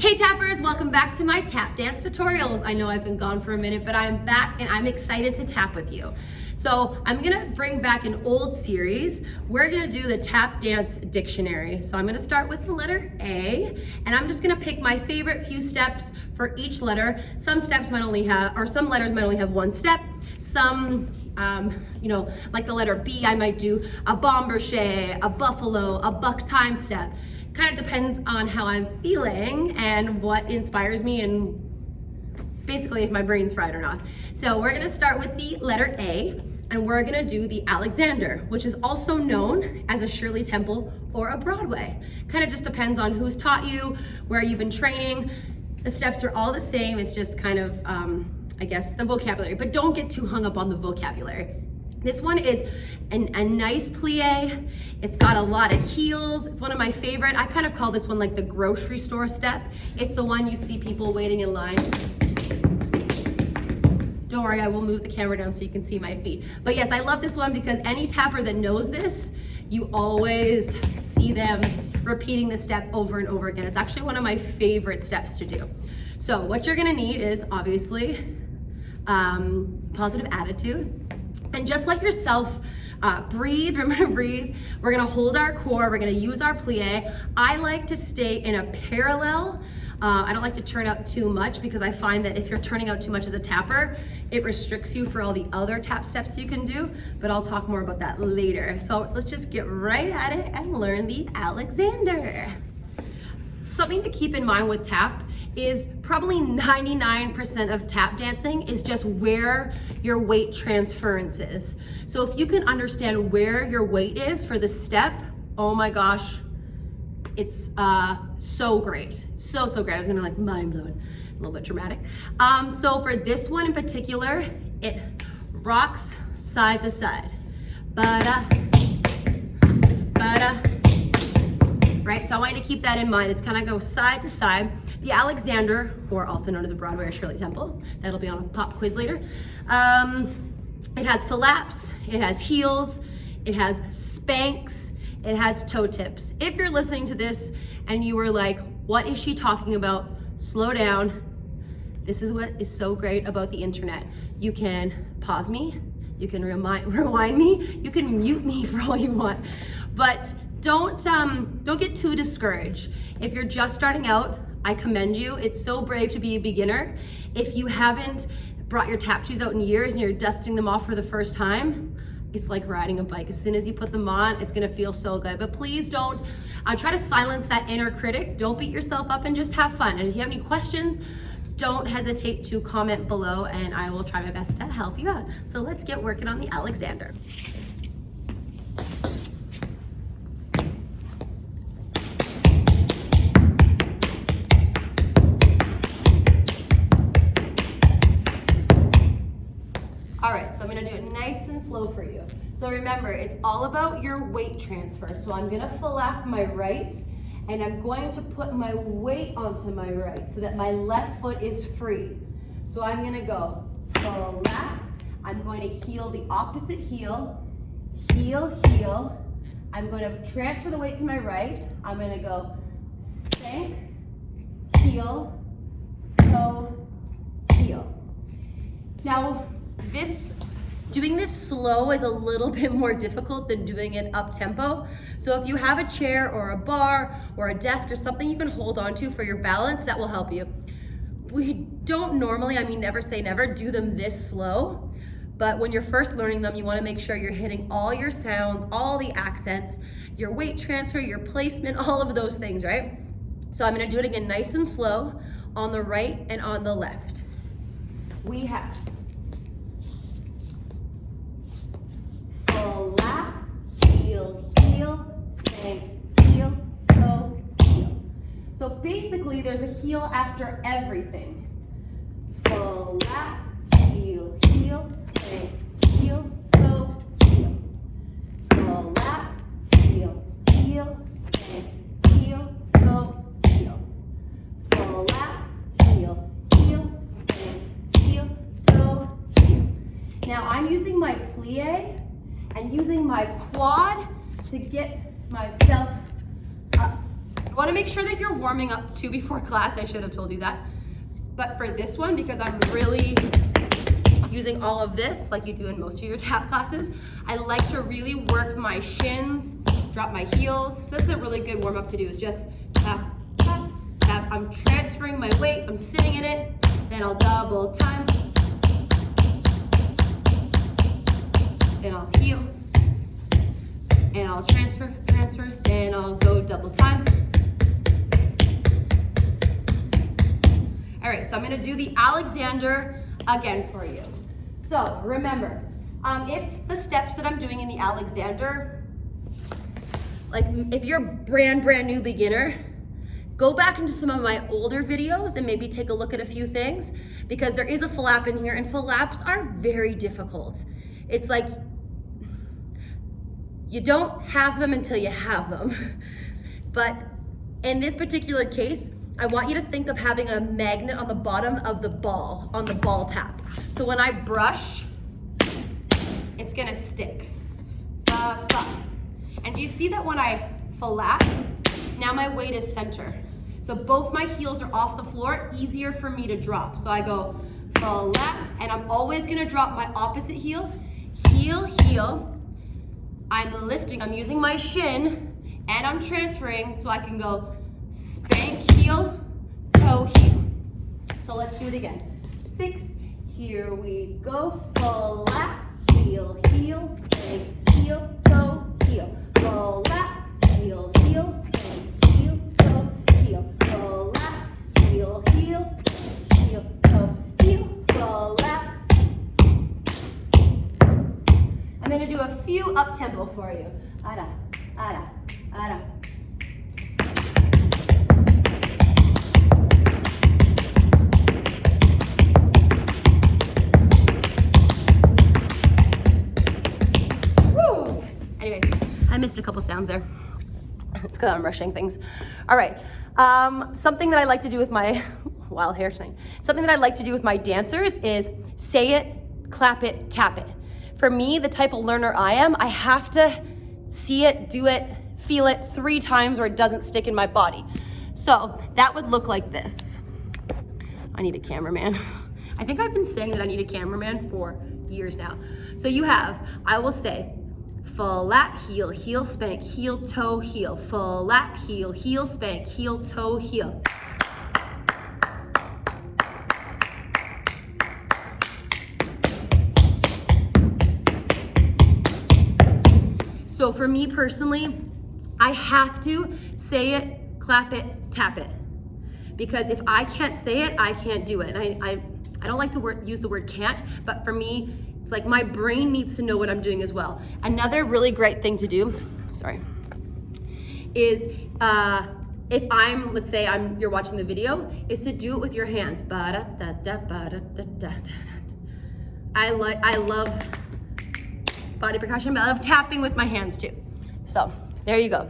Hey tappers, welcome back to my tap dance tutorials. I know I've been gone for a minute, but I'm back and I'm excited to tap with you. So I'm gonna bring back an old series. We're gonna do the tap dance dictionary. So I'm gonna start with the letter A, and I'm just gonna pick my favorite few steps for each letter. Some steps might only have, or some letters might only have one step. Some, like the letter B, I might do a bomberche, a buffalo, a buck time step. Kind of depends on how I'm feeling and what inspires me and basically if my brain's fried or not. So we're gonna start with the letter A, and we're gonna do the Alexander, which is also known as a Shirley Temple or a Broadway. Kind of just depends on who's taught you, where you've been training. The steps are all the same, it's just kind of, I guess, the vocabulary, but don't get too hung up on the vocabulary. This one is a nice plie. It's got a lot of heels. It's one of my favorite. I kind of call this one like the grocery store step. It's the one you see people waiting in line. Don't worry, I will move the camera down so you can see my feet. But yes, I love this one because any tapper that knows this, you always see them repeating this step over and over again. It's actually one of my favorite steps to do. So what you're gonna need is obviously positive attitude. And just like yourself, breathe, remember to breathe. We're gonna hold our core, we're gonna use our plie. I like to stay in a parallel. I don't like to turn out too much because I find that if you're turning out too much as a tapper, it restricts you for all the other tap steps you can do, but I'll talk more about that later. So let's just get right at it and learn the Alexander. Something to keep in mind with tap is probably 99% of tap dancing is just where your weight transference is. So if you can understand where your weight is for the step, oh my gosh, it's so great. So great. I was gonna like mind blowing, a little bit dramatic. So for this one in particular, it rocks side to side. Ba-da, ba-da. Right, so I want you to keep that in mind. It's kind of go side to side. The Alexander, or also known as a Broadway or Shirley Temple, that'll be on a pop quiz later. It has flaps, it has heels, it has spanks, it has toe tips. If you're listening to this and you were like, what is she talking about? Slow down. This is what is so great about the internet. You can pause me, you can rewind me, you can mute me for all you want, but don't get too discouraged. If you're just starting out, I commend you. It's so brave to be a beginner. If you haven't brought your tap shoes out in years and you're dusting them off for the first time, it's like riding a bike. As soon as you put them on, it's gonna feel so good. But please don't, try to silence that inner critic. Don't beat yourself up and just have fun. And if you have any questions, don't hesitate to comment below and I will try my best to help you out. So let's get working on the Alexander. All right, so I'm gonna do it nice and slow for you. So remember, it's all about your weight transfer. So I'm gonna flap my right, and I'm going to put my weight onto my right so that my left foot is free. So I'm gonna go flap, I'm going to heel the opposite heel, heel, heel. I'm going to transfer the weight to my right. I'm gonna go spank, heel, toe, heel. Now, doing this slow is a little bit more difficult than doing it up tempo. So if you have a chair or a bar or a desk or something you can hold on to for your balance, that will help you. We don't normally, I mean never say never, do them this slow, but when you're first learning them, you wanna make sure you're hitting all your sounds, all the accents, your weight transfer, your placement, all of those things, right? So I'm gonna do it again nice and slow on the right and on the left. We have flap, heel, heel, spank, heel, toe, heel. So basically there's a heel after everything. Flap, heel, heel, spank, heel, toe, heel. Flap, heel, heel, spank, heel, toe, heel. Flap, heel, heel, spank, heel, toe, heel. Now I'm using my plie and using my quad to get myself up You wanna make sure that you're warming up too before class. I should have told you that. But for this one, because I'm really using all of this like you do in most of your tap classes, I like to really work my shins, drop my heels. So this is a really good warm up to do, is just tap, tap, tap. I'm transferring my weight, I'm sitting in it, then I'll double time. Then I'll heel, and I'll transfer, then I'll go double time. All right, so I'm gonna do the Alexander again for you. So remember, if the steps that I'm doing in the Alexander, like if you're brand new beginner, go back into some of my older videos and maybe take a look at a few things, because there is a flap in here, and flaps are very difficult. It's like, you don't have them until you have them. But in this particular case, I want you to think of having a magnet on the bottom of the ball, on the ball tap. So when I brush, it's gonna stick. And do you see that when I flap, now my weight is center. So both my heels are off the floor, easier for me to drop. So I go flap, and I'm always gonna drop my opposite heel, heel, heel. I'm lifting, I'm using my shin, and I'm transferring, so I can go spank, heel, toe, heel. So let's do it again. 6, here we go. Flap, heel, heel, spank, heel, toe, heel. Flap, heel, heel, spank, heel, toe, heel. Flap, heel, heel, spank, heel, toe, heel. Flap. I'm gonna do a few up tempo for you. Ada, ada, ada. Anyways, I missed a couple sounds there. It's because I'm rushing things. All right, something that I like to do with my, wild hair tonight. Something that I like to do with my dancers is say it, clap it, tap it. For me, the type of learner I am, I have to see it, do it, feel it 3 times or it doesn't stick in my body. So that would look like this. I need a cameraman. I think I've been saying that I need a cameraman for years now. So you have, I will say, flap, heel, heel, spank, heel, toe, heel. Flap, heel, heel, spank, heel, toe, heel. So for me personally, I have to say it, clap it, tap it. Because if I can't say it, I can't do it. And I don't like to use the word can't, but for me, it's like my brain needs to know what I'm doing as well. Another really great thing to do, is if I'm, let's say you're watching the video, is to do it with your hands. I love body percussion, but I love tapping with my hands too. So there you go.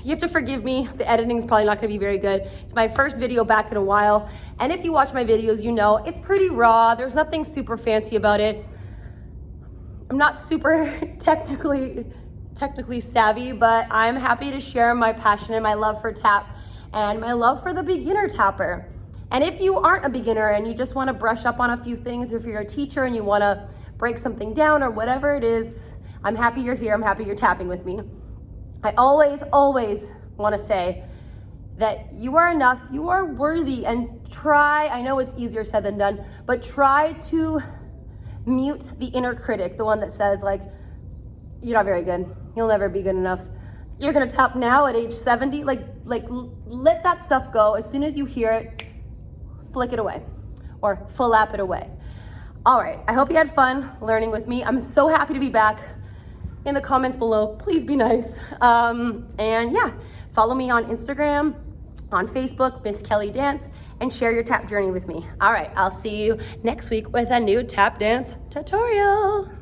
You have to forgive me, the editing's probably not gonna be very good. It's my first video back in a while, and if you watch my videos, you know it's pretty raw. There's nothing super fancy about it. I'm not super technically savvy, but I'm happy to share my passion and my love for tap and my love for the beginner tapper. And if you aren't a beginner and you just wanna brush up on a few things, or if you're a teacher and you wanna break something down or whatever it is, I'm happy you're here, I'm happy you're tapping with me. I always wanna say that you are enough, you are worthy, and try, I know it's easier said than done, but try to mute the inner critic, the one that says like, you're not very good, you'll never be good enough, you're gonna tap now at age 70, like let that stuff go. As soon as you hear it, flick it away or flap it away. All right, I hope you had fun learning with me. I'm so happy to be back. In the comments below, please be nice. And yeah, follow me on Instagram, on Facebook, Miss Kelly Dance, and share your tap journey with me. All right, I'll see you next week with a new tap dance tutorial.